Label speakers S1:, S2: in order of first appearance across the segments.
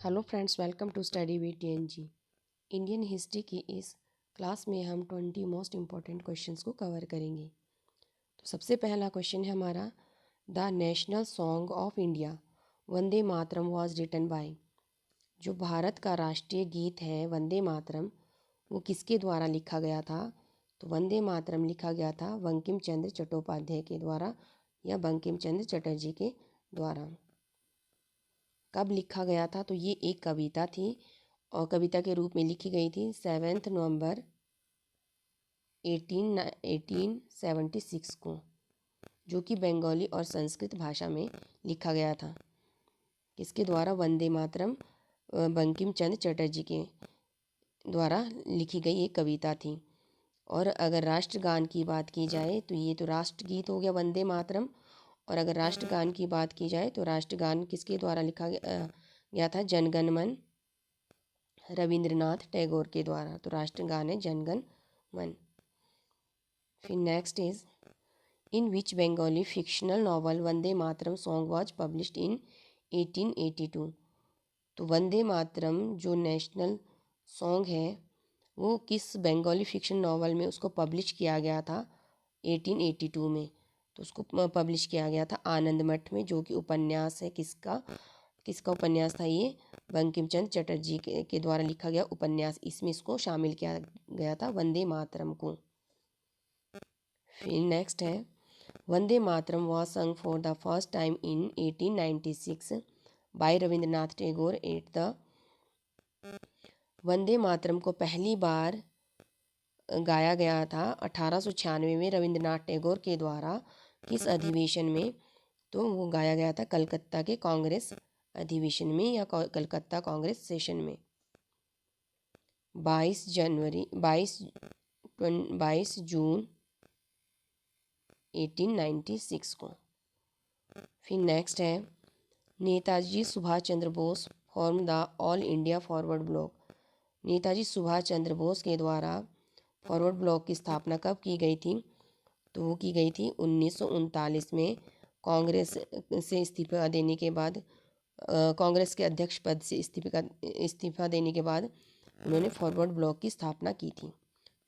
S1: Hello friends, welcome to study with TNG. Indian history की इस class में हम 20 मोस्ट इम्पॉर्टेंट क्वेश्चंस को कवर करेंगे। तो सबसे पहला क्वेश्चन है हमारा, the national song of India Vande Mataram was written by. जो भारत का राष्ट्रीय गीत है वंदे मातरम, वो किसके द्वारा लिखा गया था? तो वंदे मातरम लिखा गया था बंकिम चंद्र चट्टोपाध्याय के द्वारा या बंकिम चंद्र चटर्जी के द्वारा। कब लिखा गया था? तो ये एक कविता थी और कविता के रूप में लिखी गई थी 7 नवंबर 1876 को, जो कि बंगाली और संस्कृत भाषा में लिखा गया था। किसके द्वारा? वंदे मातरम बंकिम चंद्र चटर्जी के द्वारा लिखी गई एक कविता थी। और अगर राष्ट्रगान की बात की जाए तो ये तो राष्ट्रगीत हो गया वंदे मातरम। और अगर राष्ट्रगान की बात की जाए तो राष्ट्रगान किसके द्वारा लिखा गया था? जनगण मन रविंद्रनाथ टैगोर के द्वारा। तो राष्ट्रगान है जनगण मन। फिर next is, in which Bengali fictional novel Vande Mataram song was published in 1882। तो वंदे मातरम जो नेशनल सॉन्ग है वो किस बंगाली फिक्शन नॉवल में उसको पब्लिश किया गया था? 1882 में। तो उसको पब्लिश किया गया था आनंद मठ में, जो कि उपन्यास है किसका उपन्यास था ये? बंकिम चंद्र चटर्जी के द्वारा लिखा गया उपन्यास। इसमें इसको शामिल किया गया था वंदे मातरम को। फिर नेक्स्ट है, Vande Mataram was sung for the first time in 1896 by Rabindranath Tagore at the. Vande Mataram को पहली बार गाया गया था 1896 में रविंद्रनाथ टैगोर के द्वारा। किस अधिवेशन में? तो वो गाया गया था कलकत्ता के कांग्रेस अधिवेशन में या कलकत्ता कांग्रेस सेशन में 22 जून 1896 को। फिर नेक्स्ट है, Netaji Subhash Chandra Bose form the All India Forward Bloc. Netaji Subhash Chandra Bose के द्वारा फॉरवर्ड ब्लॉक की स्थापना कब की गई थी? तो वो की गई थी 1939 में। कांग्रेस से इस्तीफा देने के बाद, कांग्रेस के अध्यक्ष पद से इस्तीफा देने के बाद उन्होंने फॉरवर्ड ब्लॉक की स्थापना की थी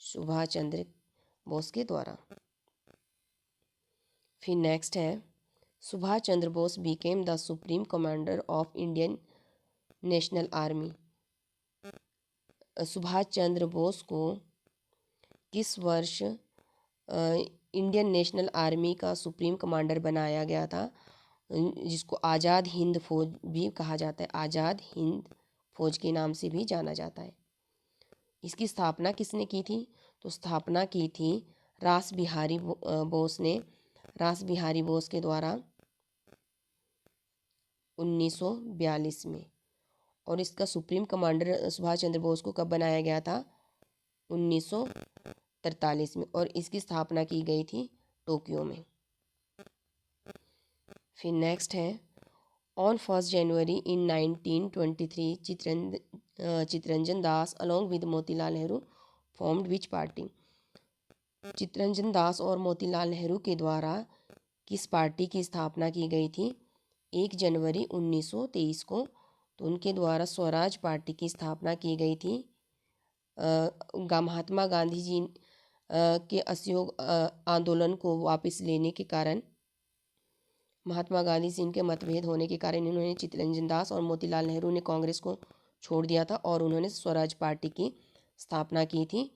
S1: सुभाष चंद्र बोस के द्वारा। फिर नेक्स्ट है, Subhash Chandra Bose became the supreme commander of Indian National Army. Subhash Chandra Bose को किस वर्ष इंडियन नेशनल आर्मी का सुप्रीम कमांडर बनाया गया था, जिसको आज़ाद हिंद फौज भी कहा जाता है, आज़ाद हिंद फौज के नाम से भी जाना जाता है। इसकी स्थापना किसने की थी? तो स्थापना की थी रास बिहारी बोस ने, रास बिहारी बोस के द्वारा 1942 में। और इसका सुप्रीम कमांडर सुभाष चंद्र बोस को कब बनाया गया था? 1943 में। और इसकी स्थापना की गई थी टोक्यो में। फिर नेक्स्ट है, on 1 January in 1923 Chittaranjan Das along with Motilal Nehru formed which party. Chittaranjan Das और मोतीलाल नेहरू के द्वारा किस पार्टी की स्थापना की गई थी 1 जनवरी 1923 को? तो उनके द्वारा स्वराज पार्टी की स्थापना की गई थी। महात्मा गांधी जी के असहयोग आंदोलन को वापस लेने के कारण, महात्मा गांधी से इनके मतभेद होने के कारण इन्होंने चितरंजन दास और मोतीलाल नेहरू ने कांग्रेस को छोड़ दिया था और उन्होंने स्वराज पार्टी की स्थापना की थी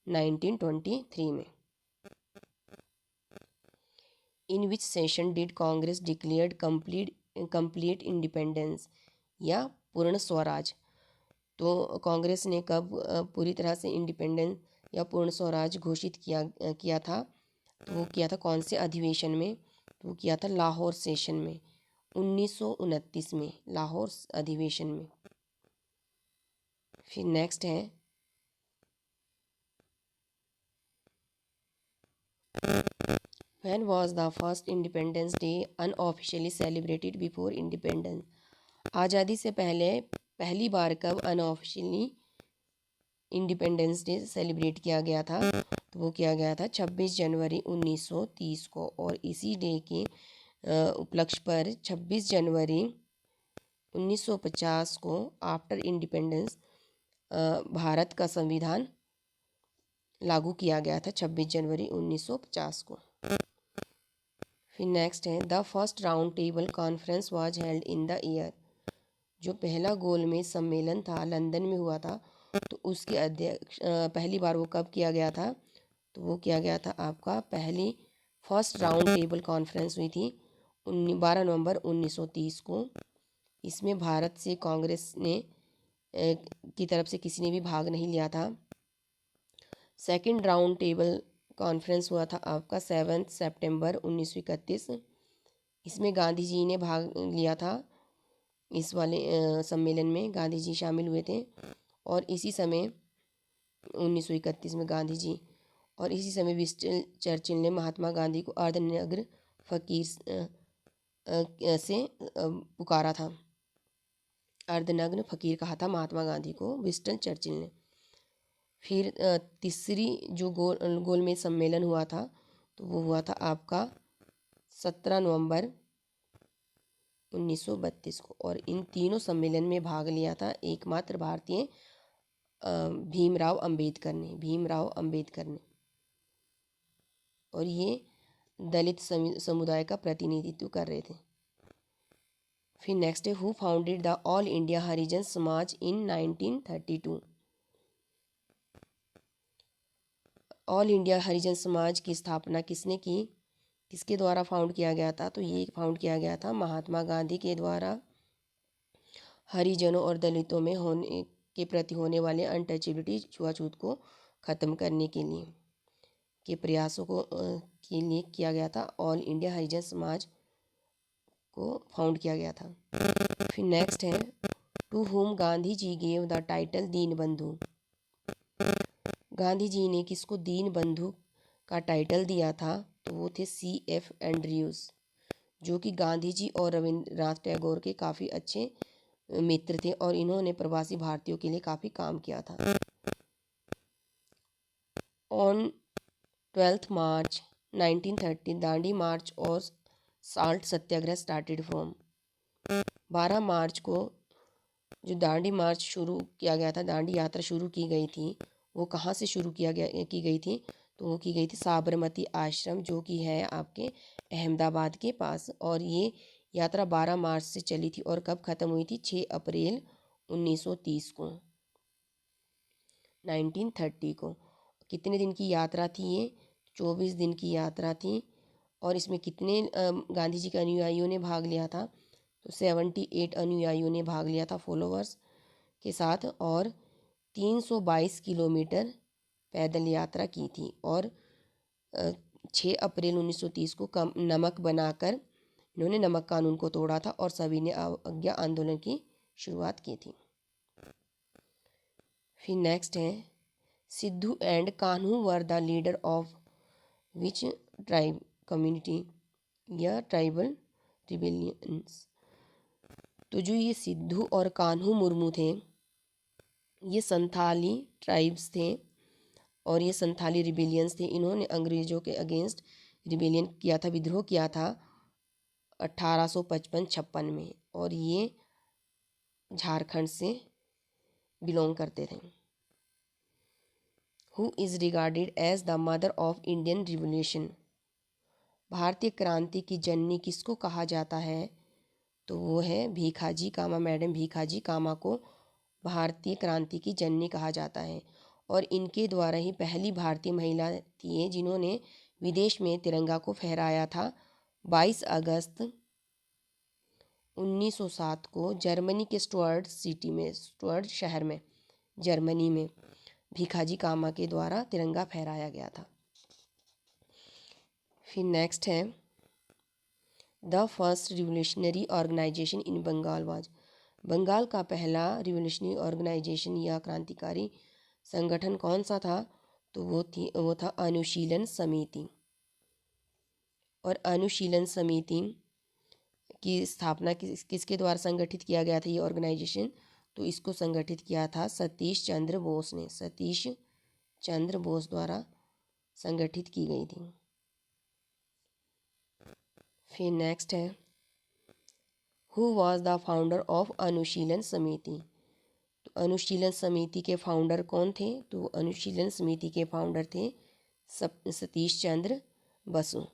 S1: 1923 में। In which session did Congress declared complete independence या पूर्ण स्वराज। तो कांग्रेस ने कब पूरी तरह से इंडिपेंडेंस या पूर्ण स्वराज घोषित किया था? तो वो किया था कौन से अधिवेशन में? तो वो किया था लाहौर सेशन में 1929 में, लाहौर अधिवेशन में। फिर नेक्स्ट है, when was the first independence day unofficially celebrated before independence. आज़ादी से पहले पहली बार कब अनऑफिशियली इंडिपेंडेंस डे सेलिब्रेट किया गया था? तो वो किया गया था 26 जनवरी 1930 को। और इसी डे के उपलक्ष्य पर 26 जनवरी 1950 को आफ्टर इंडिपेंडेंस भारत का संविधान लागू किया गया था 26 जनवरी 1950 को। फिर नेक्स्ट है the first round table conference was held in the year. जो पहला गोलमेज सम्मेलन था लंदन में हुआ था, तो उसके अध्यक्ष पहली बार वो कब किया गया था, तो वो किया गया था आपका पहली फर्स्ट राउंड टेबल कॉन्फ्रेंस हुई थी 12 नवंबर 1930 को। इसमें भारत से कांग्रेस ने की तरफ से किसी ने भी भाग नहीं लिया था। सेकंड राउंड टेबल कॉन्फ्रेंस हुआ था आपका 7 सितंबर 1931। इसमें गांधी जी ने भाग लिया था। इस वाले सम्मेलन में गांधी जी शामिल हुए थे और इसी समय 1931 में गांधी जी और इसी समय विंस्टन चर्चिल ने महात्मा गांधी को अर्धनग्न फकीर से पुकारा था। अर्धनग्न फकीर कहा था महात्मा गांधी को विंस्टन चर्चिल ने। फिर तीसरी जो गोलमेज सम्मेलन हुआ था, तो वो हुआ था आपका 17 नवंबर 1932 को। और इन तीनों सम्मेलन में भाग लिया था एकमात्र भारतीय भीमराव अंबेडकर ने। और ये दलित समुदाय का प्रतिनिधित्व कर रहे थे। फिर नेक्स्ट है who founded the All India Harijan Samaj in 1932। All India Harijan समाज की स्थापना किसने की, किसके द्वारा फाउंड किया गया था, तो ये फाउंड किया गया था महात्मा गांधी के द्वारा हरिजनों और दलितों में होने के प्रति होने वाले अनटचेबिलिटी छुआछूत को ख़त्म करने के लिए के प्रयासों को के लिए किया गया था। ऑल इंडिया हरिजन समाज को फाउंड किया गया था। फिर नेक्स्ट है to whom Gandhi ji gave the title Deen Bandhu. Gandhi ji ने किसको दीन बंधु का टाइटल दिया था, तो वो थे C.F. एंड्रयूज़, जो कि गांधी जी और रविंद्रनाथ टैगोर के काफ़ी अच्छे मित्र थे और इन्होंने प्रवासी भारतीयों के लिए काफ़ी काम किया था। ऑन 12 मार्च 1930 दांडी मार्च और साल्ट सत्याग्रह स्टार्टेड फ्रॉम। 12 मार्च को जो दांडी मार्च शुरू किया गया था, दांडी यात्रा शुरू की गई थी, वो कहाँ से शुरू की गई थी, तो वो की गई थी साबरमती आश्रम, जो कि है आपके अहमदाबाद के पास। और ये यात्रा 12 मार्च से चली थी और कब ख़त्म हुई थी, 6 अप्रैल 1930 को, 1930 को। कितने दिन की यात्रा थी ये, 24 दिन की यात्रा थी। और इसमें कितने गांधी जी के अनुयायियों ने भाग लिया था, तो 78 अनुयायियों ने भाग लिया था फॉलोवर्स के साथ। और 322 किलोमीटर पैदल यात्रा की थी। और 6 अप्रैल 1930 को नमक बनाकर इन्होंने नमक कानून को तोड़ा था और सभी ने अवज्ञा आंदोलन की शुरुआत की थी। फिर नेक्स्ट है Sidhu and Kanhu were the leader of which tribe community या ट्राइबल रिबेलियंस। तो जो ये सिद्धू और कान्हू मुर्मू थे, ये संथाली ट्राइब्स थे और ये संथाली रिबेलियंस थे। इन्होंने अंग्रेज़ों के अगेंस्ट रिबेलियन किया था, विद्रोह किया था 1855-56 में। और ये झारखंड से बिलोंग करते थे। Who is regarded as the mother of Indian revolution. भारतीय क्रांति की जननी किसको कहा जाता है, तो वो है भीखाजी कामा। मैडम भीखाजी कामा को भारतीय क्रांति की जननी कहा जाता है। और इनके द्वारा ही पहली भारतीय महिला थी जिन्होंने विदेश में तिरंगा को फहराया था। 22 अगस्त 1907 को जर्मनी के स्टुअर्ट शहर में जर्मनी में भीखाजी कामा के द्वारा तिरंगा फहराया गया था। फिर नेक्स्ट है the first revolutionary organisation in Bengal was. Bengal का पहला रिवोल्यूशनरी ऑर्गेनाइजेशन या क्रांतिकारी संगठन कौन सा था, तो वो था अनुशीलन समिति। और अनुशीलन समिति की स्थापना किसके द्वारा संगठित किया गया था ये ऑर्गेनाइजेशन, तो इसको संगठित किया था सतीश चंद्र बोस ने। सतीश चंद्र बोस द्वारा संगठित की गई थी। फिर नेक्स्ट है who was the founder of Anushilan Samiti. तो अनुशीलन समिति के फाउंडर कौन थे? तो अनुशीलन समिति के फाउंडर थे सतीश चंद्र बसु।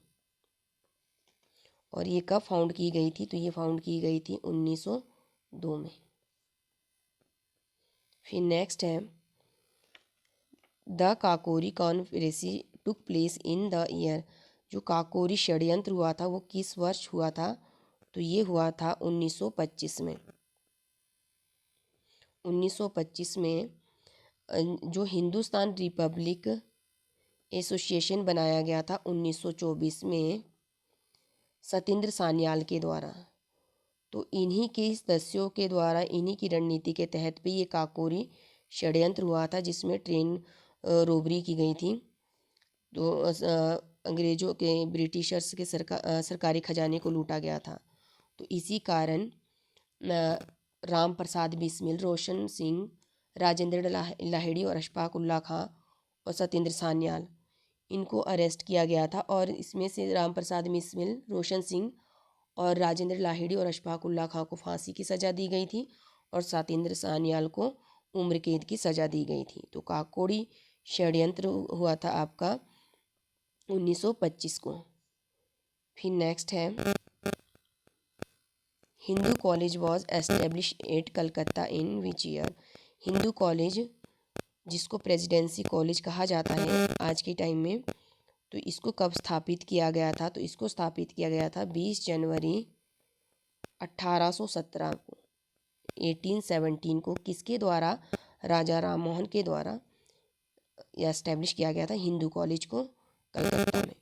S1: और ये कब फाउंड की गई थी? तो ये फाउंड की गई थी 1902 में। फिर नेक्स्ट है the Kakori conspiracy took place in the year. जो काकोरी षड्यंत्र हुआ था वो किस वर्ष हुआ था? तो ये हुआ था 1925 में। 1925 में जो हिंदुस्तान रिपब्लिक एसोसिएशन बनाया गया था 1924 में सत्येंद्र सान्याल के द्वारा। तो इन्हीं के सदस्यों के द्वारा, इन्हीं की रणनीति के तहत भी ये काकोरी षड्यंत्र हुआ था, जिसमें ट्रेन रोबरी की गई थी। तो अंग्रेज़ों के, ब्रिटिशर्स के सरकारी खजाने को लूटा गया था। तो इसी कारण राम प्रसाद बिस्मिल, रोशन सिंह, राजेंद्र लाहिड़ी और अशफाक उल्ला खां और सत्येंद्र सान्याल, इनको अरेस्ट किया गया था। और इसमें से राम प्रसाद बिस्मिल, रोशन सिंह और राजेंद्र लाहिड़ी और अशफाक उल्ला खां को फांसी की सज़ा दी गई थी और सत्येंद्र सान्याल को उम्र कैद की सज़ा दी गई थी। तो काकोरी षड्यंत्र हुआ था आपका 1925 को। फिर नेक्स्ट है Hindu college was establish at Calcutta in which year. Hindu college, जिसको प्रेसिडेंसी कॉलेज कहा जाता है आज के टाइम में, तो इसको कब स्थापित किया गया था? तो इसको स्थापित किया गया था 20 जनवरी 1817 को, 1817 को। किसके द्वारा? राजा राम मोहन के द्वारा यह एस्टेब्लिश किया गया था हिंदू कॉलेज को कलकत्ता में।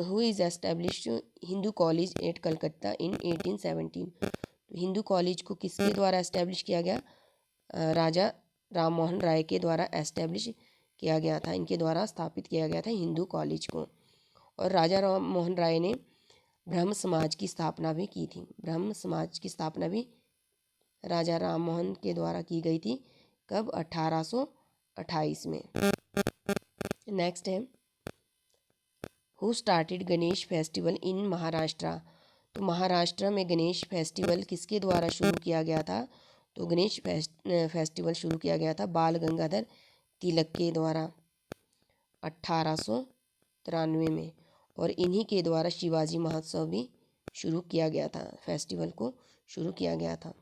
S1: Who is establish Hindu College at Calcutta in 1817। तो हिंदू कॉलेज को किसके द्वारा एस्टेब्लिश किया गया? राजा राम मोहन राय के द्वारा एस्टेब्लिश किया गया था, इनके द्वारा स्थापित किया गया था हिंदू कॉलेज को। और राजा राम मोहन राय ने ब्रह्म समाज की स्थापना भी की थी। ब्रह्म समाज की स्थापना भी राजा राम मोहन के द्वारा की गई थी। कब? 1828 में। नेक्स्ट है who started Ganesh festival in Maharashtra. तो महाराष्ट्र में गणेश फेस्टिवल किसके द्वारा शुरू किया गया था? तो गणेश फेस्टिवल शुरू किया गया था बाल गंगाधर तिलक के द्वारा 1893 में। और इन्हीं के द्वारा शिवाजी महोत्सव भी शुरू किया गया था, फेस्टिवल को शुरू किया गया था।